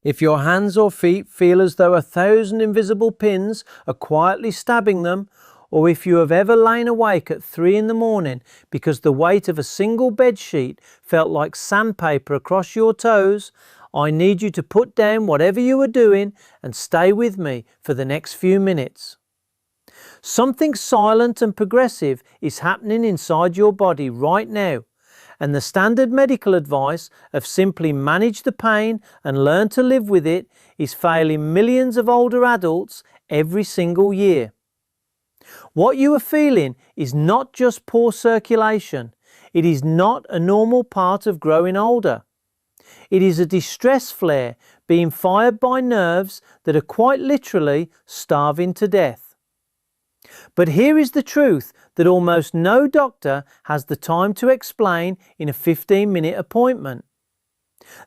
If your hands or feet feel as though 1,000 invisible pins are quietly stabbing them, or if you have ever lain awake at 3 in the morning because the weight of a single bedsheet felt like sandpaper across your toes, I need you to put down whatever you are doing and stay with me for the next few minutes. Something silent and progressive is happening inside your body right now, and the standard medical advice of simply manage the pain and learn to live with it is failing millions of older adults every single year. What you are feeling is not just poor circulation. It is not a normal part of growing older. It is a distress flare being fired by nerves that are quite literally starving to death. But here is the truth that almost no doctor has the time to explain in a 15-minute appointment.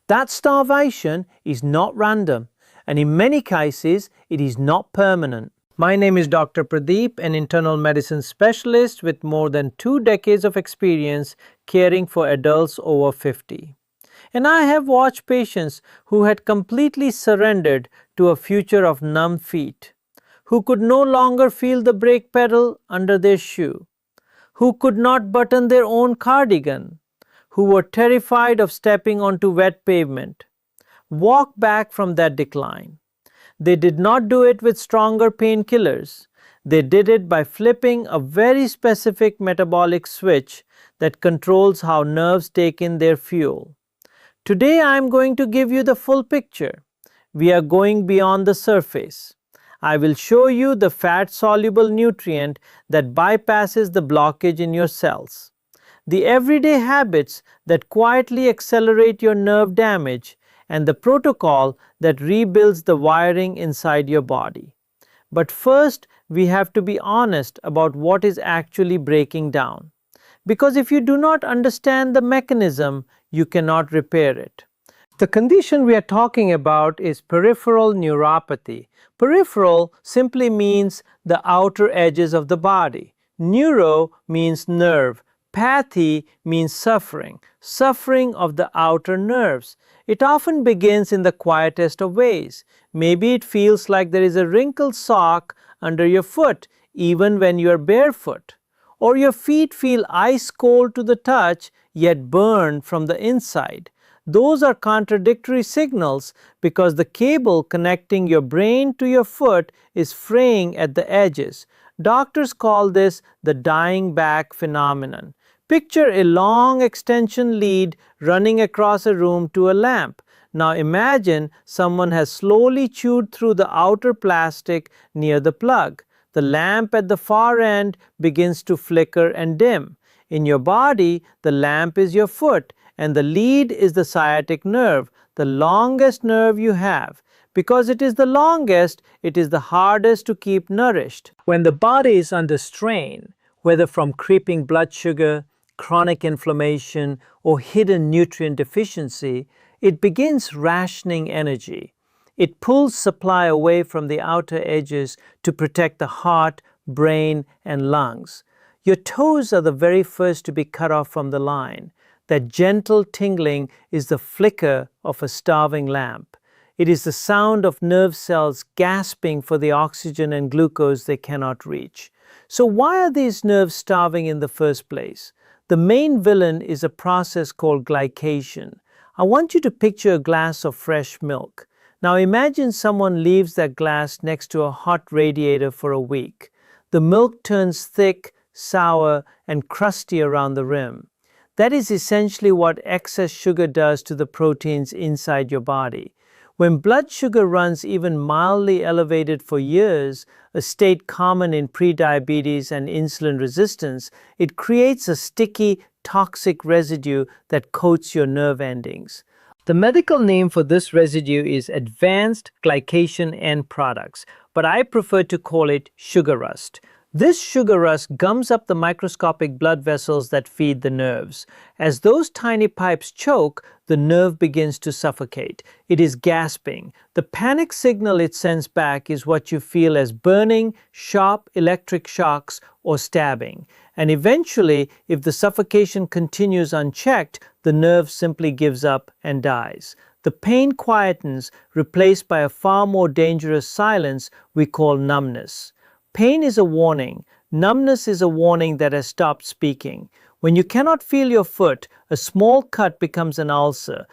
That starvation is not random, and in many cases, it is not permanent. My name is Dr. Pardip, an internal medicine specialist with more than 2 decades of experience caring for adults over 50. And I have watched patients who had completely surrendered to a future of numb feet, who could no longer feel the brake pedal under their shoe, who could not button their own cardigan, who were terrified of stepping onto wet pavement, walk back from that decline. They did not do it with stronger painkillers. They did it by flipping a very specific metabolic switch that controls how nerves take in their fuel. Today I am going to give you the full picture. We are going beyond the surface. I will show you the fat-soluble nutrient that bypasses the blockage in your cells, the everyday habits that quietly accelerate your nerve damage, and the protocol that rebuilds the wiring inside your body. But first, we have to be honest about what is actually breaking down. Because if you do not understand the mechanism, you cannot repair it. The condition we are talking about is peripheral neuropathy. Peripheral simply means the outer edges of the body. Neuro means nerve. Pathy means suffering. Suffering of the outer nerves. It often begins in the quietest of ways. Maybe it feels like there is a wrinkled sock under your foot even when you are barefoot. Or your feet feel ice cold to the touch yet burned from the inside. Those are contradictory signals because the cable connecting your brain to your foot is fraying at the edges. Doctors call this the dying back phenomenon. Picture a long extension lead running across a room to a lamp. Now imagine someone has slowly chewed through the outer plastic near the plug. The lamp at the far end begins to flicker and dim. In your body, the lamp is your foot, and the lead is the sciatic nerve, the longest nerve you have. Because it is the longest, it is the hardest to keep nourished. When the body is under strain, whether from creeping blood sugar, chronic inflammation, or hidden nutrient deficiency, it begins rationing energy. It pulls supply away from the outer edges to protect the heart, brain, and lungs. Your toes are the very first to be cut off from the line. That gentle tingling is the flicker of a starving lamp. It is the sound of nerve cells gasping for the oxygen and glucose they cannot reach. So why are these nerves starving in the first place? The main villain is a process called glycation. I want you to picture a glass of fresh milk. Now imagine someone leaves that glass next to a hot radiator for a week. The milk turns thick, sour, and crusty around the rim. That is essentially what excess sugar does to the proteins inside your body. When blood sugar runs even mildly elevated for years, a state common in prediabetes and insulin resistance, it creates a sticky, toxic residue that coats your nerve endings. The medical name for this residue is advanced glycation end products, but I prefer to call it sugar rust. This sugar rust gums up the microscopic blood vessels that feed the nerves. As those tiny pipes choke, the nerve begins to suffocate. It is gasping. The panic signal it sends back is what you feel as burning, sharp electric shocks, or stabbing. And eventually, if the suffocation continues unchecked, the nerve simply gives up and dies. The pain quietens, replaced by a far more dangerous silence we call numbness. Pain is a warning. Numbness is a warning that has stopped speaking. When you cannot feel your foot, a small cut becomes an ulcer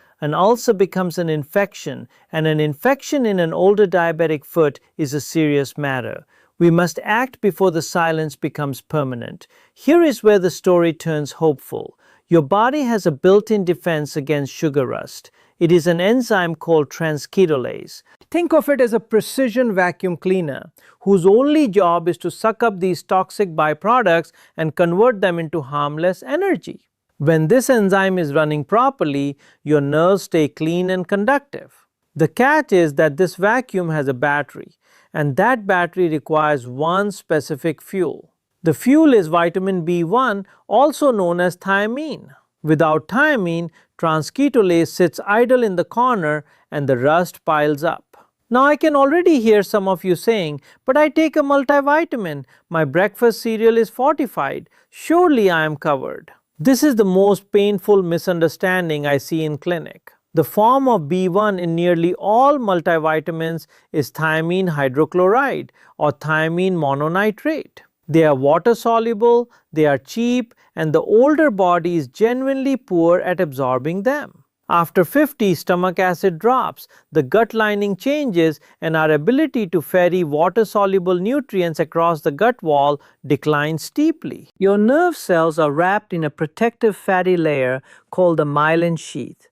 becomes an infection, and an infection in an older diabetic foot is a serious matter. We must act before the silence becomes permanent. Here is where the story turns hopeful. Your body has a built-in defense against sugar rust. It is an enzyme called transketolase. Think of it as a precision vacuum cleaner whose only job is to suck up these toxic byproducts and convert them into harmless energy. When this enzyme is running properly, your nerves stay clean and conductive. The catch is that this vacuum has a battery, and that battery requires one specific fuel. The fuel is vitamin B1, also known as thiamine. Without thiamine, transketolase sits idle in the corner and the rust piles up. Now I can already hear some of you saying, "But I take a multivitamin. My breakfast cereal is fortified. Surely I am covered." This is the most painful misunderstanding I see in clinic. The form of B1 in nearly all multivitamins is thiamine hydrochloride or thiamine mononitrate. They are water-soluble, they are cheap, and the older body is genuinely poor at absorbing them. After 50, stomach acid drops, the gut lining changes, and our ability to ferry water-soluble nutrients across the gut wall declines steeply. Your nerve cells are wrapped in a protective fatty layer called the myelin sheath.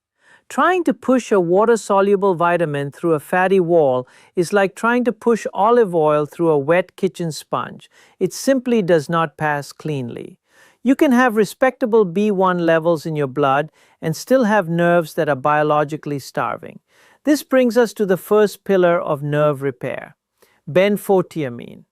Trying to push a water-soluble vitamin through a fatty wall is like trying to push olive oil through a wet kitchen sponge. It simply does not pass cleanly. You can have respectable B1 levels in your blood and still have nerves that are biologically starving. This brings us to the first pillar of nerve repair, benfotiamine.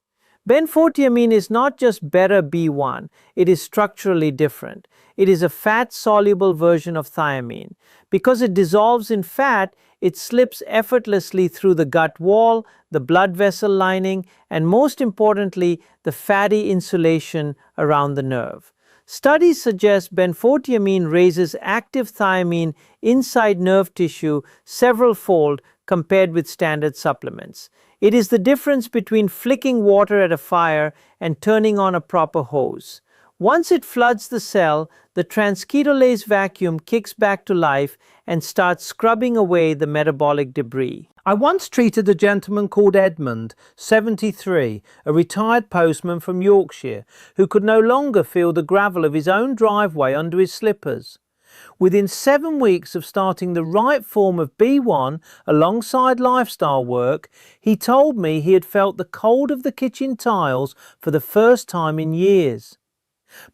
Benfotiamine is not just better B1, it is structurally different. It is a fat-soluble version of thiamine. Because it dissolves in fat, it slips effortlessly through the gut wall, the blood vessel lining, and most importantly, the fatty insulation around the nerve. Studies suggest benfotiamine raises active thiamine inside nerve tissue several-fold compared with standard supplements. It is the difference between flicking water at a fire and turning on a proper hose. Once it floods the cell, the transketolase vacuum kicks back to life and starts scrubbing away the metabolic debris. I once treated a gentleman called Edmund, 73, a retired postman from Yorkshire, who could no longer feel the gravel of his own driveway under his slippers. Within 7 weeks of starting the right form of B1 alongside lifestyle work, he told me he had felt the cold of the kitchen tiles for the first time in years.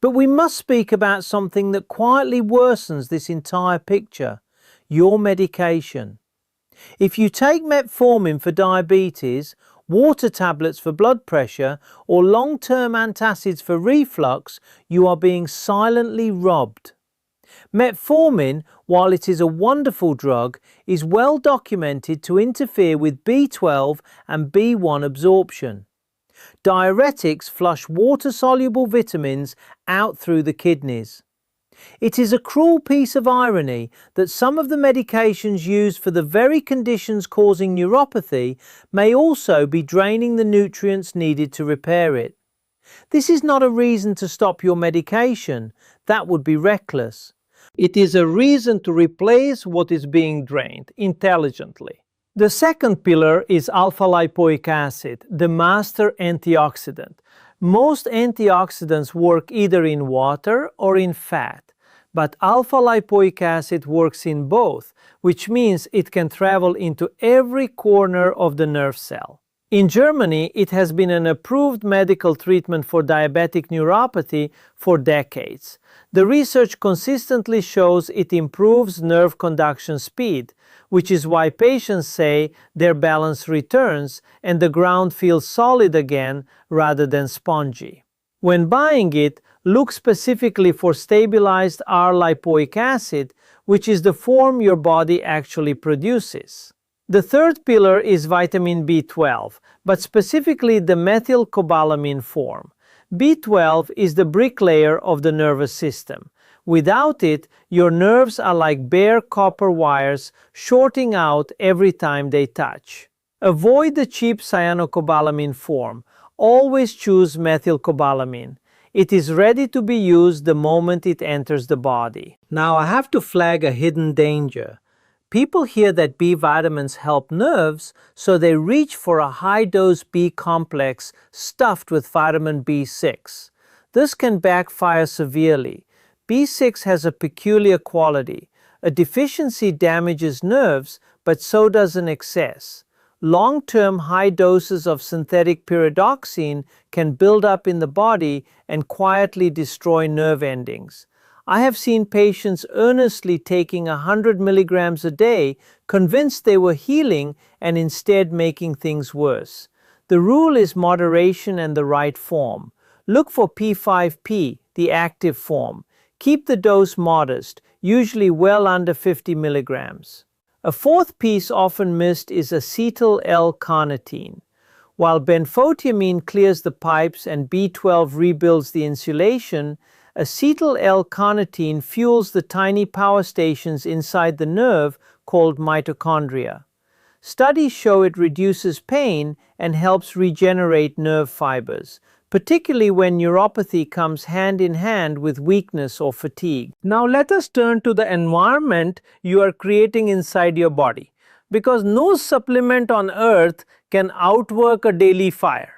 But we must speak about something that quietly worsens this entire picture: your medication. If you take metformin for diabetes, water tablets for blood pressure, or long-term antacids for reflux, you are being silently robbed. Metformin, while it is a wonderful drug, is well documented to interfere with B12 and B1 absorption. Diuretics flush water-soluble vitamins out through the kidneys. It is a cruel piece of irony that some of the medications used for the very conditions causing neuropathy may also be draining the nutrients needed to repair it. This is not a reason to stop your medication. That would be reckless. It is a reason to replace what is being drained intelligently. The second pillar is alpha-lipoic acid, the master antioxidant. Most antioxidants work either in water or in fat, but alpha-lipoic acid works in both, which means it can travel into every corner of the nerve cell. In Germany, it has been an approved medical treatment for diabetic neuropathy for decades. The research consistently shows it improves nerve conduction speed, which is why patients say their balance returns and the ground feels solid again rather than spongy. When buying it, look specifically for stabilized R-lipoic acid, which is the form your body actually produces. The third pillar is vitamin B12, but specifically the methylcobalamin form. B12 is the bricklayer of the nervous system. Without it, your nerves are like bare copper wires shorting out every time they touch. Avoid the cheap cyanocobalamin form. Always choose methylcobalamin. It is ready to be used the moment it enters the body. Now I have to flag a hidden danger. People hear that B vitamins help nerves, so they reach for a high-dose B complex stuffed with vitamin B6. This can backfire severely. B6 has a peculiar quality. A deficiency damages nerves, but so does an excess. Long-term high doses of synthetic pyridoxine can build up in the body and quietly destroy nerve endings. I have seen patients earnestly taking 100 milligrams a day, convinced they were healing and instead making things worse. The rule is moderation and the right form. Look for P5P, the active form. Keep the dose modest, usually well under 50 milligrams. A fourth piece often missed is acetyl L-carnitine. While benfotiamine clears the pipes and B12 rebuilds the insulation, acetyl L-carnitine fuels the tiny power stations inside the nerve called mitochondria. Studies show it reduces pain and helps regenerate nerve fibers, particularly when neuropathy comes hand in hand with weakness or fatigue. Now let us turn to the environment you are creating inside your body, because no supplement on earth can outwork a daily fire.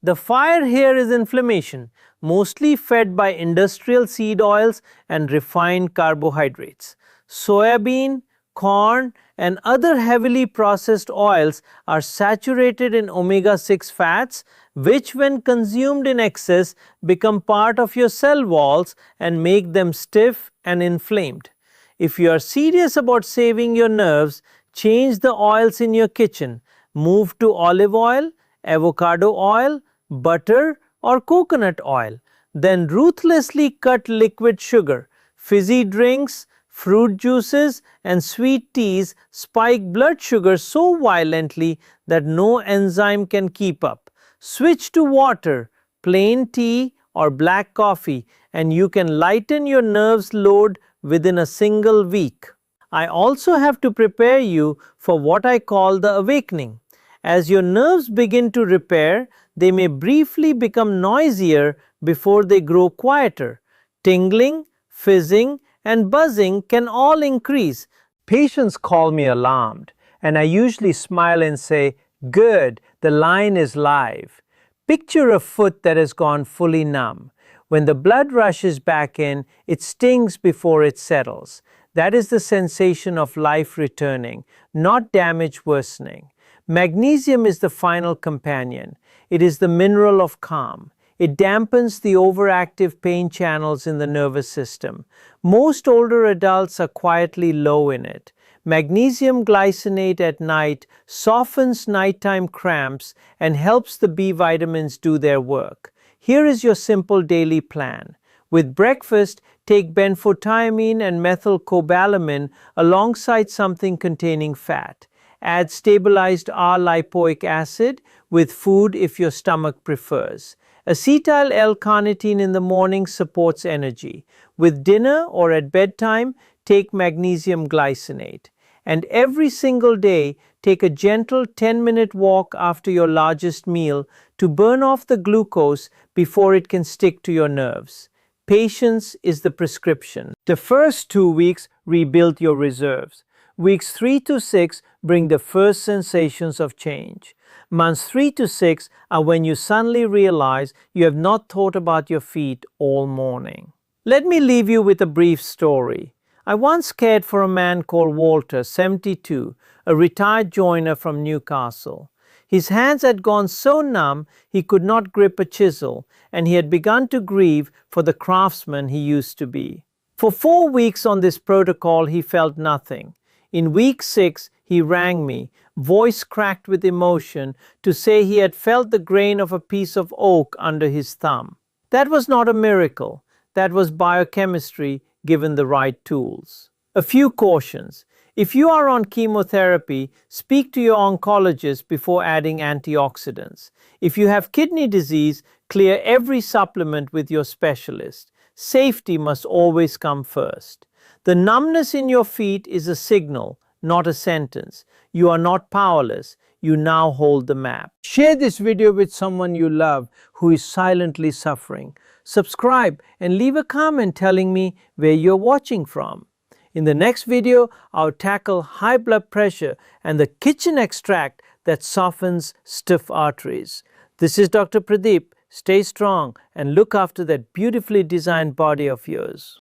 The fire here is inflammation, mostly fed by industrial seed oils and refined carbohydrates. Soybean, corn, and other heavily processed oils are saturated in omega-6 fats, which when consumed in excess become part of your cell walls and make them stiff and inflamed. If you are serious about saving your nerves, change the oils in your kitchen. Move to olive oil, avocado oil, butter, or coconut oil. Then ruthlessly cut liquid sugar. Fizzy drinks, fruit juices, and sweet teas spike blood sugar so violently that no enzyme can keep up. Switch to water, plain tea, or black coffee, and you can lighten your nerves' load within a single week. I also have to prepare you for what I call the awakening. As your nerves begin to repair, they may briefly become noisier before they grow quieter. Tingling, fizzing, and buzzing can all increase. Patients call me alarmed, and I usually smile and say, "Good, the line is live." Picture a foot that has gone fully numb. When the blood rushes back in, it stings before it settles. That is the sensation of life returning, not damage worsening. Magnesium is the final companion. It is the mineral of calm. It dampens the overactive pain channels in the nervous system. Most older adults are quietly low in it. Magnesium glycinate at night softens nighttime cramps and helps the B vitamins do their work. Here is your simple daily plan. With breakfast, take benfotiamine and methylcobalamin alongside something containing fat. Add stabilized R-lipoic acid with food if your stomach prefers. Acetyl L-carnitine in the morning supports energy. With dinner or at bedtime, take magnesium glycinate. And every single day, take a gentle 10-minute walk after your largest meal to burn off the glucose before it can stick to your nerves. Patience is the prescription. The first 2 weeks rebuild your reserves. Weeks 3 to 6 bring the first sensations of change. Months 3 to 6 are when you suddenly realize you have not thought about your feet all morning. Let me leave you with a brief story. I once cared for a man called Walter, 72, a retired joiner from Newcastle. His hands had gone so numb he could not grip a chisel, and he had begun to grieve for the craftsman he used to be. For 4 weeks on this protocol he felt nothing. In week 6, he rang me, voice cracked with emotion, to say he had felt the grain of a piece of oak under his thumb. That was not a miracle. That was biochemistry given the right tools. A few cautions. If you are on chemotherapy, speak to your oncologist before adding antioxidants. If you have kidney disease, clear every supplement with your specialist. safety must always come first. The numbness in your feet is a signal, not a sentence. You are not powerless. You now hold the map. Share this video with someone you love who is silently suffering. Subscribe and leave a comment telling me where you're watching from. In the next video, I'll tackle high blood pressure and the kitchen extract that softens stiff arteries. This is Dr. Pardip. Stay strong and look after that beautifully designed body of yours.